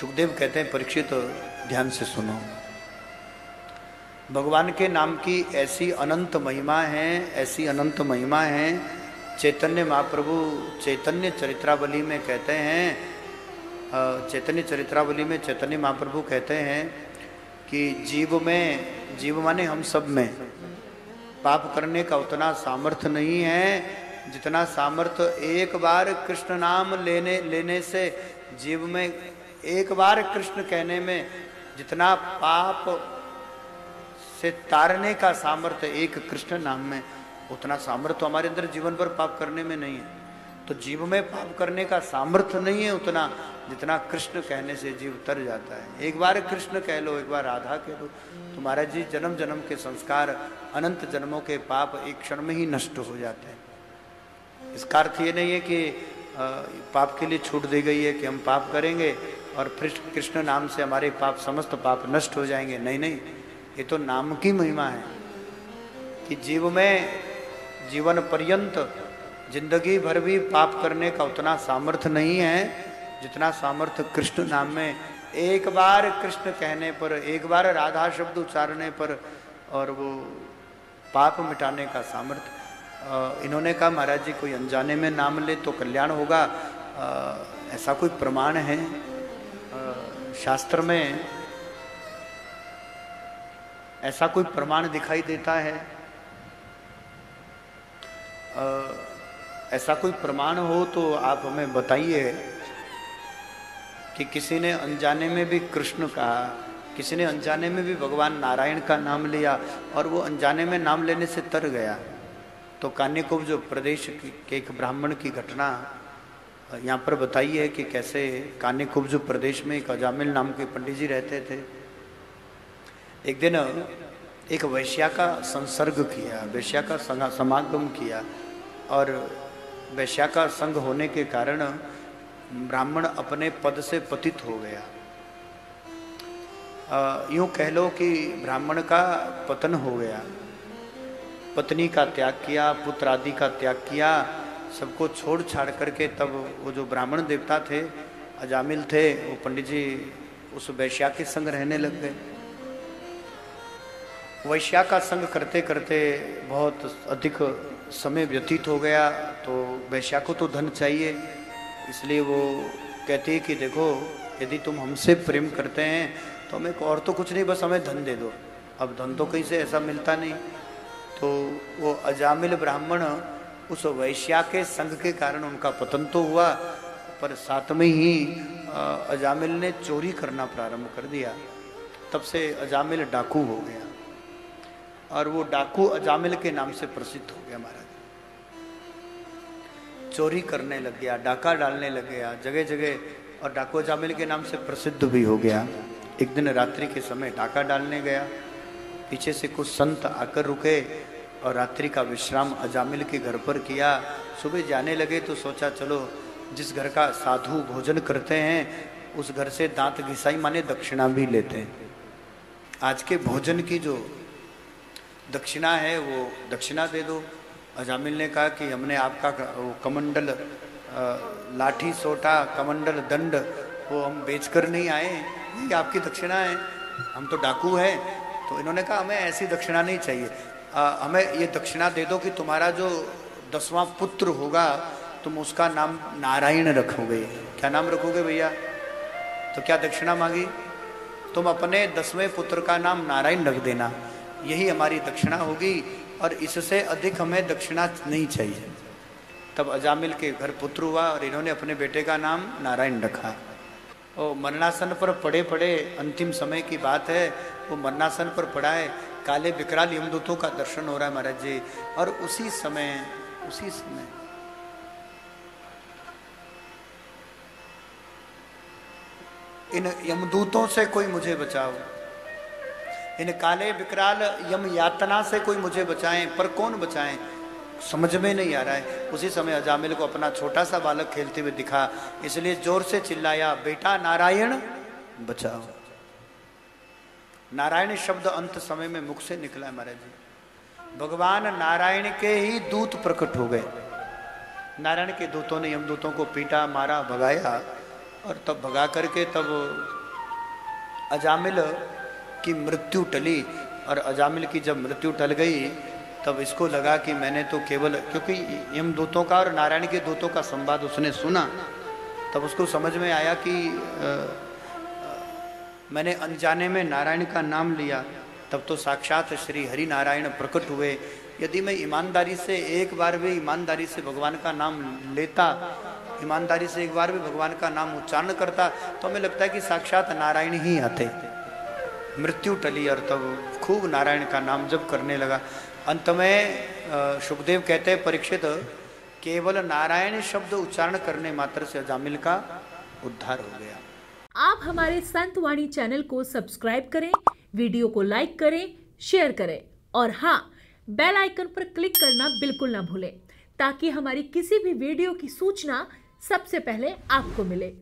सुखदेव कहते हैं परीक्षित ध्यान से सुनो, भगवान के नाम की ऐसी अनंत महिमा है, ऐसी अनंत महिमा है। चैतन्य महाप्रभु चैतन्य चरित्रावली में कहते हैं, चैतन्य चरित्रावली में चैतन्य महाप्रभु कहते हैं कि जीव माने हम सब में पाप करने का उतना सामर्थ्य नहीं है जितना सामर्थ्य एक बार कृष्ण नाम लेने से, जीव में एक बार कृष्ण कहने में जितना पाप से तारने का सामर्थ्य एक कृष्ण नाम में, उतना सामर्थ्य हमारे अंदर जीवन भर पाप करने में नहीं है। तो जीव में पाप करने का सामर्थ्य नहीं है उतना जितना कृष्ण कहने से जीव तर जाता है। एक बार कृष्ण कह लो, एक बार राधा कह लो, तो महाराज जी जन्म जन्म के संस्कार, अनंत जन्मों के पाप एक क्षण में ही नष्ट हो जाते हैं। इसका अर्थ ये नहीं है कि पाप के लिए छूट दी गई है कि हम पाप करेंगे और फिर कृष्ण नाम से हमारे पाप, समस्त पाप नष्ट हो जाएंगे। नहीं नहीं, ये तो नाम की महिमा है कि जीव में जीवन पर्यंत जिंदगी भर भी पाप करने का उतना सामर्थ्य नहीं है जितना सामर्थ्य कृष्ण नाम में एक बार कृष्ण कहने पर, एक बार राधा शब्द उच्चारने पर, और वो पाप मिटाने का सामर्थ्य। इन्होंने कहा महाराज जी कोई अनजाने में नाम ले तो कल्याण होगा, ऐसा कोई प्रमाण है शास्त्र में? ऐसा कोई प्रमाण दिखाई देता है? ऐसा कोई प्रमाण हो तो आप हमें बताइए कि किसी ने अनजाने में भी कृष्ण कहा, किसी ने अनजाने में भी भगवान नारायण का नाम लिया और वो अनजाने में नाम लेने से तर गया। तो कान्यकुब्ज जो प्रदेश के एक ब्राह्मण की घटना यहाँ पर बताई है कि कैसे कान्यकुब्ज प्रदेश में एक अजामिल नाम के पंडित जी रहते थे। एक दिन एक वैश्या का संसर्ग किया, वैश्या का समागम किया, और वैश्या का संग होने के कारण ब्राह्मण अपने पद से पतित हो गया। यूं कह लो कि ब्राह्मण का पतन हो गया। पत्नी का त्याग किया, पुत्र आदि का त्याग किया, सबको छोड़ छाड़ करके तब वो जो ब्राह्मण देवता थे, अजामिल थे, वो पंडित जी उस वैश्या के संग रहने लग गए। वैश्या का संग करते करते बहुत अधिक समय व्यतीत हो गया। तो वैश्या को तो धन चाहिए, इसलिए वो कहती है कि देखो यदि तुम हमसे प्रेम करते हैं तो हमें और तो कुछ नहीं, बस हमें धन दे दो। अब धन तो कहीं से ऐसा मिलता नहीं। तो वो अजामिल ब्राह्मण उस वैश्या के संग के कारण उनका पतन तो हुआ, पर साथ में ही अजामिल ने चोरी करना प्रारंभ कर दिया। तब से अजामिल डाकू हो गया और वो डाकू अजामिल के नाम से प्रसिद्ध हो गया। महाराज चोरी करने लग गया, डाका डालने लग गया जगह जगह, और डाकू अजामिल के नाम से प्रसिद्ध भी हो गया। एक दिन रात्रि के समय डाका डालने गया, पीछे से कुछ संत आकर रुके और रात्रि का विश्राम अजामिल के घर पर किया। सुबह जाने लगे तो सोचा चलो जिस घर का साधु भोजन करते हैं उस घर से दांत घिसाई माने दक्षिणा भी लेते हैं। आज के भोजन की जो दक्षिणा है वो दक्षिणा दे दो। अजामिल ने कहा कि हमने आपका वो कमंडल, लाठी सोटा, कमंडल, दंड वो हम बेचकर नहीं आए, ये आपकी दक्षिणा है, हम तो डाकू हैं। तो इन्होंने कहा हमें ऐसी दक्षिणा नहीं चाहिए, हमें ये दक्षिणा दे दो कि तुम्हारा जो 10वां पुत्र होगा तुम उसका नाम नारायण रखोगे। क्या नाम रखोगे भैया? तो क्या दक्षिणा मांगी? तुम अपने 10वें पुत्र का नाम नारायण रख देना, यही हमारी दक्षिणा होगी और इससे अधिक हमें दक्षिणा नहीं चाहिए। तब अजामिल के घर पुत्र हुआ और इन्होंने अपने बेटे का नाम नारायण रखा। वो मरणासन पर पड़े पड़े, अंतिम समय की बात है, वो मरणासन पर पड़ा है, काले विकराल यमदूतों का दर्शन हो रहा है महाराज जी। और उसी समय इन यमदूतों से कोई मुझे बचाओ, इन काले विकराल यम यातना से कोई मुझे बचाएं, पर कौन बचाएं समझ में नहीं आ रहा है। उसी समय अजामिल को अपना छोटा सा बालक खेलते हुए दिखा, इसलिए जोर से चिल्लाया, बेटा नारायण बचाओ। नारायण शब्द अंत समय में मुख से निकला है महाराज जी। भगवान नारायण के ही दूत प्रकट हो गए। नारायण के दूतों ने यमदूतों को पीटा, मारा, भगाया और तब भगा करके तब अजामिल की मृत्यु टली। और अजामिल की जब मृत्यु टल गई तब इसको लगा कि मैंने तो केवल, क्योंकि यमदूतों का और नारायण के दूतों का संवाद उसने सुना, तब उसको समझ में आया कि मैंने अनजाने में नारायण का नाम लिया। तब तो साक्षात श्री हरि नारायण प्रकट हुए। यदि मैं ईमानदारी से एक बार भी ईमानदारी से भगवान का नाम लेता, ईमानदारी से एक बार भी भगवान का नाम उच्चारण करता, तो हमें लगता है कि साक्षात नारायण ही आते। मृत्यु टली और तब खूब नारायण का नाम जप करने लगा। अंत में सुखदेव कहते हैं, परीक्षित, केवल नारायण शब्द उच्चारण करने मात्र से अजामिल का उद्धार हो गया। आप हमारे संत वाणी चैनल को सब्सक्राइब करें, वीडियो को लाइक करें, शेयर करें और हाँ, बेल आइकन पर क्लिक करना बिल्कुल ना भूलें, ताकि हमारी किसी भी वीडियो की सूचना सबसे पहले आपको मिले।